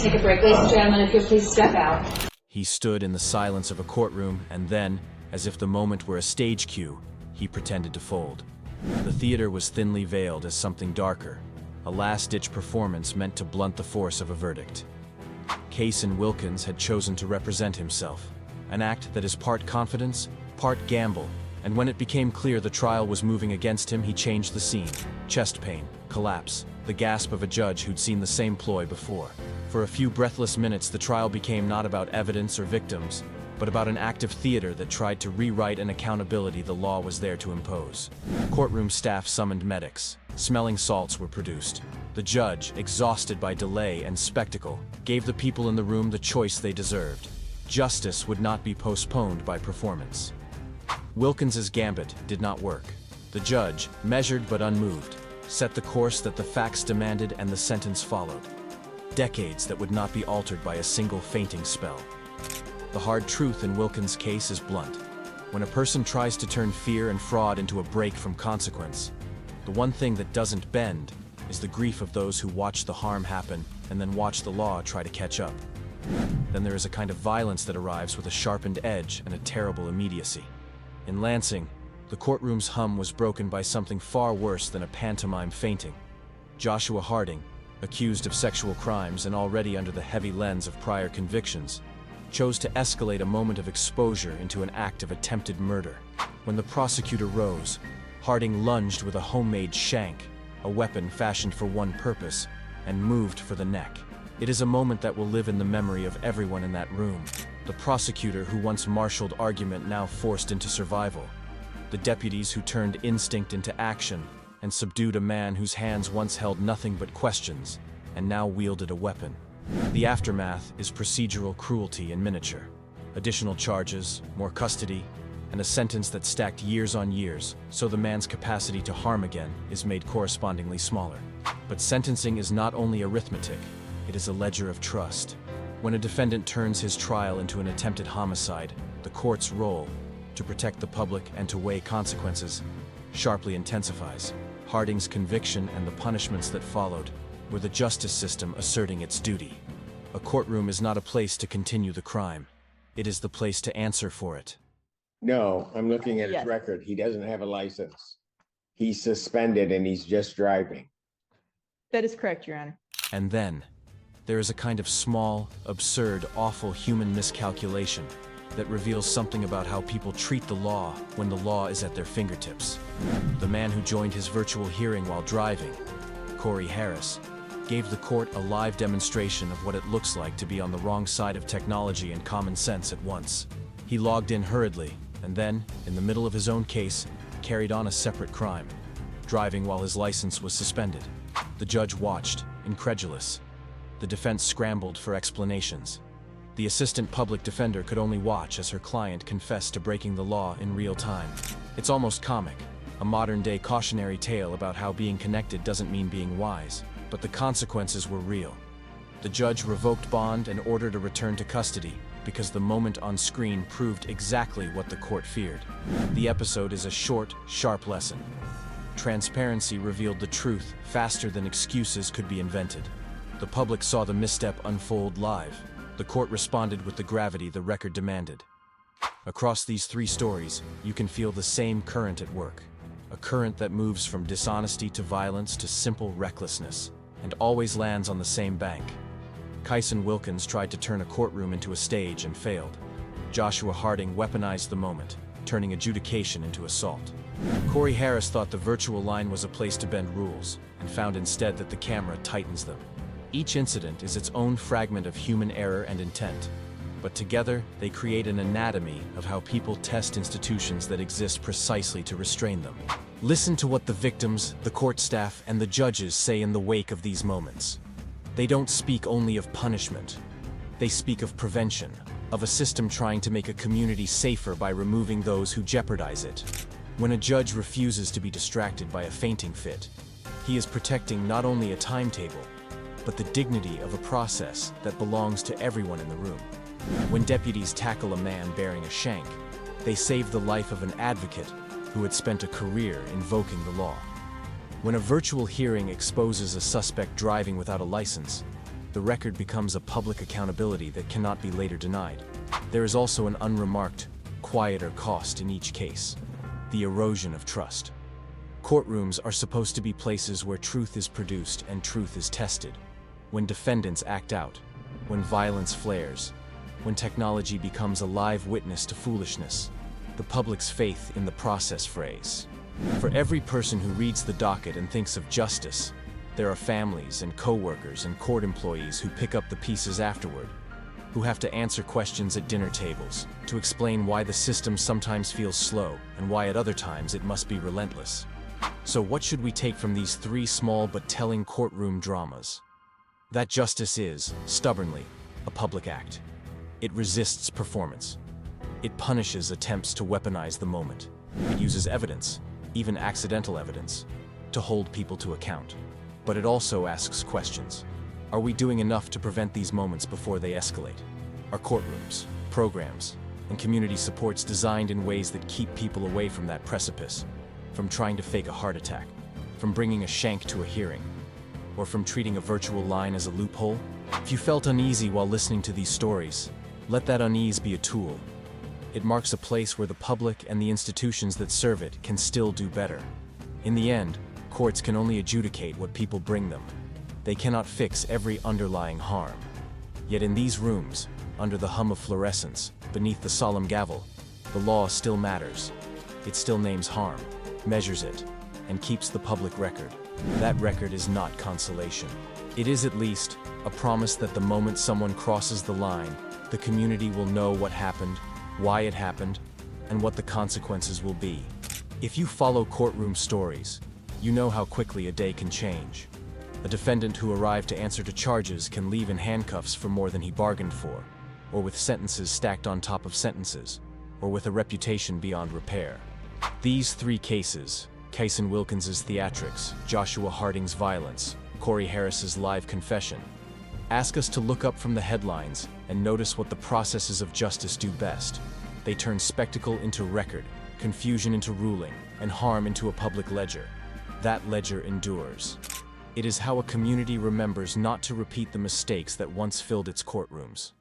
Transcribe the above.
take a break. Ladies and gentlemen, if you'll please step out. He stood in the silence of a courtroom and then, as if the moment were a stage cue, he pretended to fold. The theater was thinly veiled as something darker, a last-ditch performance meant to blunt the force of a verdict. Cason Wilkins had chosen to represent himself, an act that is part confidence, part gamble, and when it became clear the trial was moving against him, he changed the scene. Chest pain, collapse, the gasp of a judge who'd seen the same ploy before. For a few breathless minutes, the trial became not about evidence or victims, but about an active theater that tried to rewrite an accountability the law was there to impose. Courtroom staff summoned medics. Smelling salts were produced. The judge, exhausted by delay and spectacle, gave the people in the room the choice they deserved. Justice would not be postponed by performance. Wilkins's gambit did not work. The judge, measured but unmoved, set the course that the facts demanded and the sentence followed. Decades that would not be altered by a single fainting spell. The hard truth in Wilkins' case is blunt. When a person tries to turn fear and fraud into a break from consequence, the one thing that doesn't bend is the grief of those who watch the harm happen and then watch the law try to catch up. Then there is a kind of violence that arrives with a sharpened edge and a terrible immediacy. In Lansing, the courtroom's hum was broken by something far worse than a pantomime fainting. Joshua Harding, accused of sexual crimes and already under the heavy lens of prior convictions, chose to escalate a moment of exposure into an act of attempted murder. When the prosecutor rose, Harding lunged with a homemade shank, a weapon fashioned for one purpose, and moved for the neck. It is a moment that will live in the memory of everyone in that room. The prosecutor who once marshaled argument now forced into survival. The deputies who turned instinct into action and subdued a man whose hands once held nothing but questions and now wielded a weapon. The aftermath is procedural cruelty in miniature. Additional charges, more custody, and a sentence that stacked years on years, so the man's capacity to harm again is made correspondingly smaller. But sentencing is not only arithmetic, it is a ledger of trust. When a defendant turns his trial into an attempted homicide, the court's role, to protect the public and to weigh consequences, sharply intensifies. Harding's conviction and the punishments that followed were the justice system asserting its duty. A courtroom is not a place to continue the crime. It is the place to answer for it. No, I'm looking at his record. He doesn't have a license. He's suspended and he's just driving. That is correct, Your Honor. And then, there is a kind of small, absurd, awful human miscalculation that reveals something about how people treat the law when the law is at their fingertips. The man who joined his virtual hearing while driving, Corey Harris, gave the court a live demonstration of what it looks like to be on the wrong side of technology and common sense at once. He logged in hurriedly, and then, in the middle of his own case, carried on a separate crime, driving while his license was suspended. The judge watched, incredulous. The defense scrambled for explanations. The assistant public defender could only watch as her client confessed to breaking the law in real time. It's almost comic, a modern-day cautionary tale about how being connected doesn't mean being wise, but the consequences were real. The judge revoked bond and ordered a return to custody because the moment on screen proved exactly what the court feared. The episode is a short, sharp lesson. Transparency revealed the truth faster than excuses could be invented. The public saw the misstep unfold live. The court responded with the gravity the record demanded. Across these three stories, you can feel the same current at work. A current that moves from dishonesty to violence to simple recklessness, and always lands on the same bank. Cason Wilkins tried to turn a courtroom into a stage and failed. Joshua Harding weaponized the moment, turning adjudication into assault. Corey Harris thought the virtual line was a place to bend rules, and found instead that the camera tightens them. Each incident is its own fragment of human error and intent, but together they create an anatomy of how people test institutions that exist precisely to restrain them. Listen to what the victims, the court staff, and the judges say in the wake of these moments. They don't speak only of punishment. They speak of prevention, of a system trying to make a community safer by removing those who jeopardize it. When a judge refuses to be distracted by a fainting fit, he is protecting not only a timetable, but the dignity of a process that belongs to everyone in the room. When deputies tackle a man bearing a shank, they save the life of an advocate who had spent a career invoking the law. When a virtual hearing exposes a suspect driving without a license, the record becomes a public accountability that cannot be later denied. There is also an unremarked, quieter cost in each case: the erosion of trust. Courtrooms are supposed to be places where truth is produced and truth is tested. When defendants act out, when violence flares, when technology becomes a live witness to foolishness, the public's faith in the process frays. For every person who reads the docket and thinks of justice, there are families and co-workers and court employees who pick up the pieces afterward, who have to answer questions at dinner tables, to explain why the system sometimes feels slow and why at other times it must be relentless. So what should we take from these three small but telling courtroom dramas? That justice is, stubbornly, a public act. It resists performance. It punishes attempts to weaponize the moment. It uses evidence, even accidental evidence, to hold people to account. But it also asks questions. Are we doing enough to prevent these moments before they escalate? Are courtrooms, programs, and community supports designed in ways that keep people away from that precipice, from trying to fake a heart attack, from bringing a shank to a hearing, or from treating a virtual line as a loophole? If you felt uneasy while listening to these stories, let that unease be a tool. It marks a place where the public and the institutions that serve it can still do better. In the end, courts can only adjudicate what people bring them. They cannot fix every underlying harm. Yet in these rooms, under the hum of fluorescence, beneath the solemn gavel, the law still matters. It still names harm, measures it, and keeps the public record. That record is not consolation. It is at least a promise that the moment someone crosses the line, the community will know what happened, why it happened, and what the consequences will be. If you follow courtroom stories, you know how quickly a day can change. A defendant who arrived to answer to charges can leave in handcuffs for more than he bargained for, or with sentences stacked on top of sentences, or with a reputation beyond repair. These three cases, Kyson Wilkins's theatrics, Joshua Harding's violence, Corey Harris's live confession, ask us to look up from the headlines and notice what the processes of justice do best. They turn spectacle into record, confusion into ruling, and harm into a public ledger. That ledger endures. It is how a community remembers not to repeat the mistakes that once filled its courtrooms.